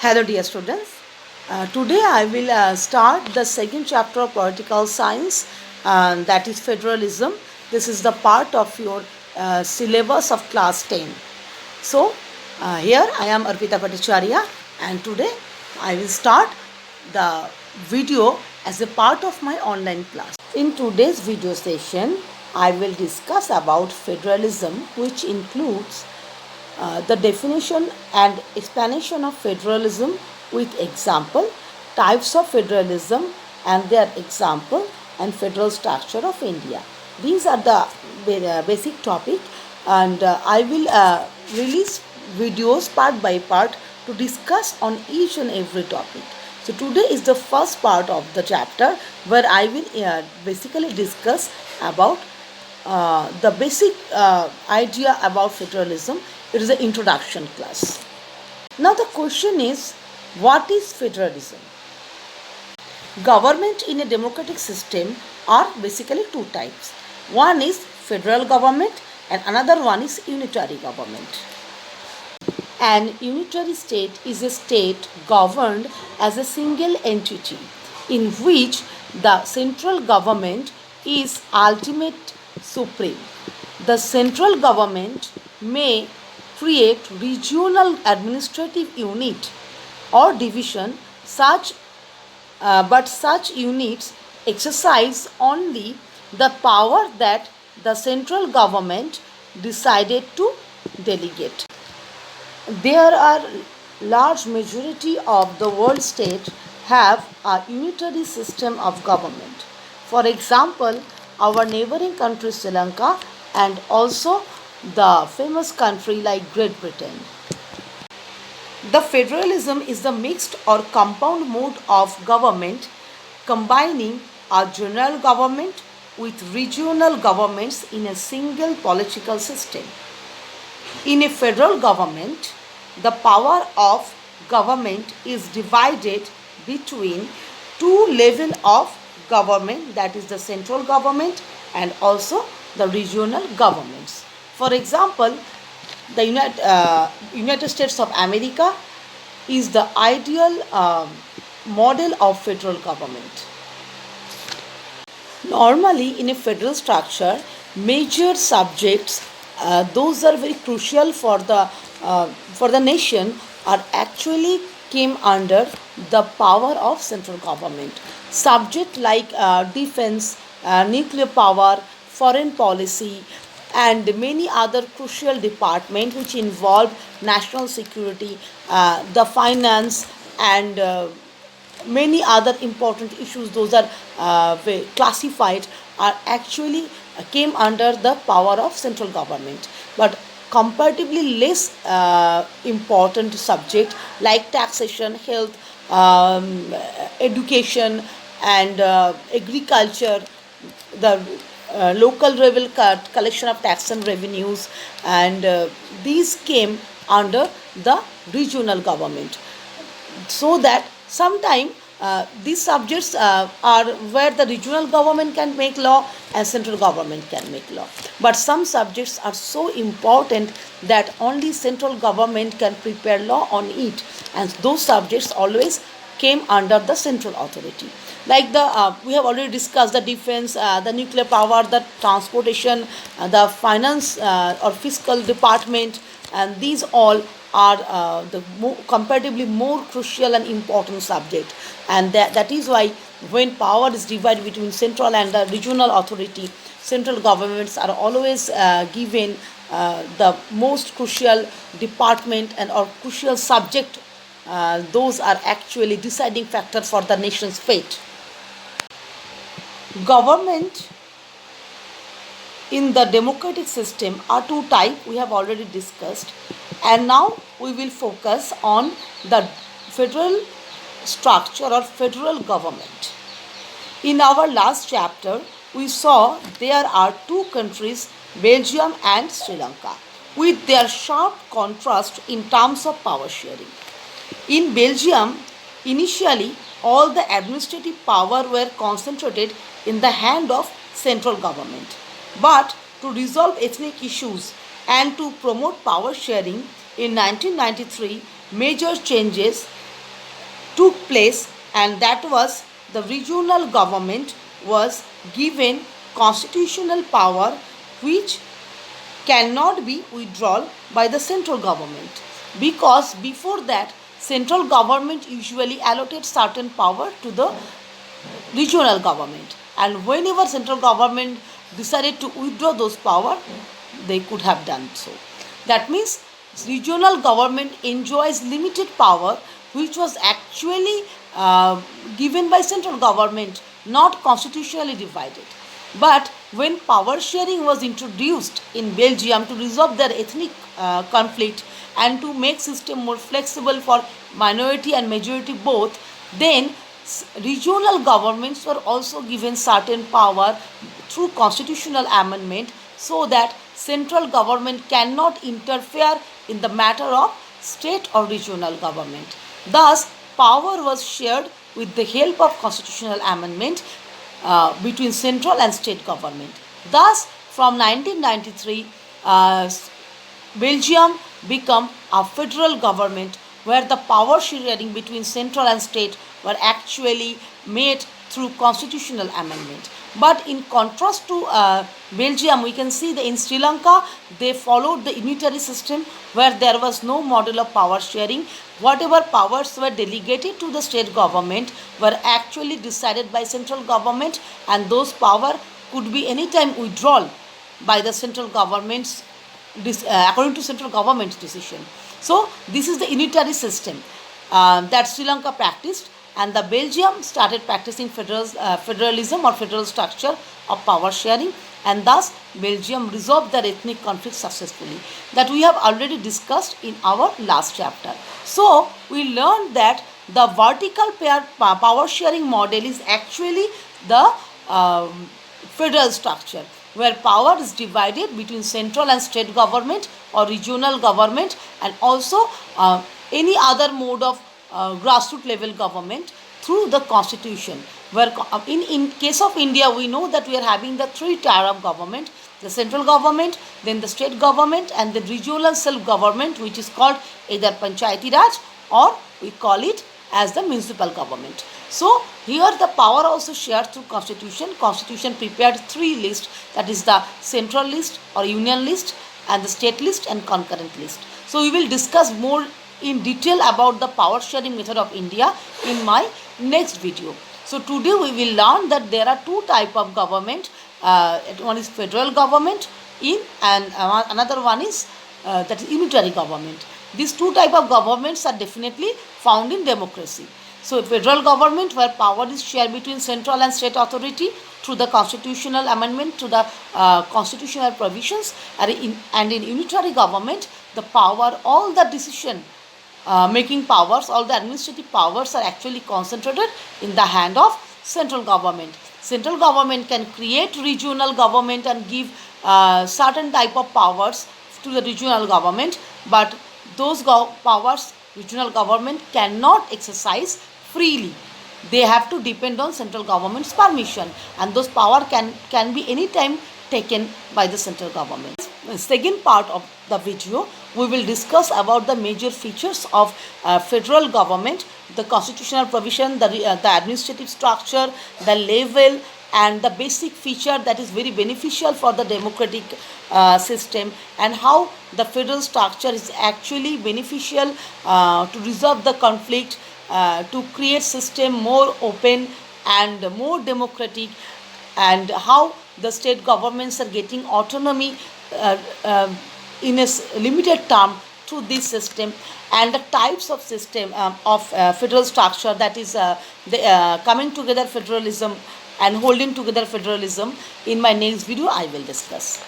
Hello, dear students. Today I will start the second chapter of political science, that is federalism. This is the part of your syllabus of class 10. So, here I am Arpita Bhattacharya, and today I will start the video as a part of my online class. In today's video session, I will discuss about federalism, which includes the definition and explanation of federalism with example, types of federalism and their example, and federal structure of India. These are the basic topic, and I will release videos part by part to discuss on each and every topic. So today is the first part of the chapter where I will basically discuss about the basic idea about federalism. It is an introduction class. Now the question is, what is federalism? Government in a democratic system are basically two types. One is federal government and another one is unitary government. An unitary state is a state governed as a single entity in which the central government is ultimate supreme. The central government may create regional administrative unit or division but such units exercise only the power that the central government decided to delegate. There are large majority of the world states have a unitary system of government. For example, our neighboring country Sri Lanka and also the famous country like Great Britain. The federalism is the mixed or compound mode of government combining a general government with regional governments in a single political system. In a federal government, the power of government is divided between two levels of government, that is the central government and also the regional governments. For example, the United States of America is the ideal model of federal government. Normally, in a federal structure, major subjects, those are very crucial for the nation, are actually came under the power of central government. Subject like defense, nuclear power, foreign policy, and many other crucial departments which involve national security, the finance, and many other important issues, those are classified, are actually came under the power of central government. But comparatively less important subject like taxation, health, education, and agriculture, the local level collection of tax and revenues, and these came under the regional government. So that sometime these subjects are where the regional government can make law and central government can make law. But some subjects are so important that only central government can prepare law on it, and those subjects always came under the central authority. Like we have already discussed the defense, the nuclear power, the transportation, the finance or fiscal department, and these all are comparatively more crucial and important subject. And that is why when power is divided between central and the regional authority, central governments are always given the most crucial department and or crucial subject. Those are actually deciding factor for the nation's fate. Government in the democratic system are two types, we have already discussed, and now we will focus on the federal structure or federal government. In our last chapter, we saw there are two countries, Belgium and Sri Lanka, with their sharp contrast in terms of power sharing. In Belgium, initially all the administrative power were concentrated in the hand of central government. But to resolve ethnic issues and to promote power sharing, in 1993, major changes took place, and that was the regional government was given constitutional power which cannot be withdrawn by the central government, because before that central government usually allotted certain power to the regional government, and whenever central government decided to withdraw those power, they could have done so. That means regional government enjoys limited power which was actually given by central government, not constitutionally divided. But when power sharing was introduced in Belgium to resolve their ethnic conflict and to make system more flexible for minority and majority both, then regional governments were also given certain power through constitutional amendment, so that central government cannot interfere in the matter of state or regional government. Thus, power was shared with the help of constitutional amendment between central and state government. Thus, from 1993, Belgium became a federal government where the power sharing between central and state were actually made through constitutional amendment. But in contrast to Belgium, we can see that in Sri Lanka they followed the unitary system where there was no model of power sharing. Whatever powers were delegated to the state government were actually decided by central government, and those power could be anytime withdrawn by the central government's according to central government's decision. So this is the unitary system that Sri Lanka practiced, and the Belgium started practicing federalism or federal structure of power sharing, and thus Belgium resolved their ethnic conflict successfully, that we have already discussed in our last chapter. So we learned that the vertical power sharing model is actually the federal structure where power is divided between central and state government or regional government, and also any other mode of grassroots level government through the constitution, where in case of India we know that we are having the three tier of government: the central government, then the state government, and the regional self government, which is called either Panchayati Raj or we call it as the municipal government. So here the power also shared through constitution. Constitution prepared three lists, that is the central list or union list, and the state list and concurrent list. So we will discuss more in detail about the power sharing method of India in my next video. So today we will learn that there are two types of government. One is federal government and another one is that is unitary government. These two types of governments are definitely found in democracy. So federal government, where power is shared between central and state authority through the constitutional amendment to the constitutional provisions, and in unitary government, the power, all the decision making powers, all the administrative powers are actually concentrated in the hand of central government. Central government can create regional government and give certain type of powers to the regional government, but those powers regional government cannot exercise freely. They have to depend on central government's permission, and those power can be anytime taken by the central government. Second part of the video, we will discuss about the major features of federal government, the constitutional provision, the administrative structure, the level, and the basic feature that is very beneficial for the democratic system, and how the federal structure is actually beneficial to resolve the conflict, to create system more open and more democratic, and how the state governments are getting autonomy in a limited term through this system, and the types of system of federal structure, that is the coming together federalism and holding together federalism. In my next video I will discuss.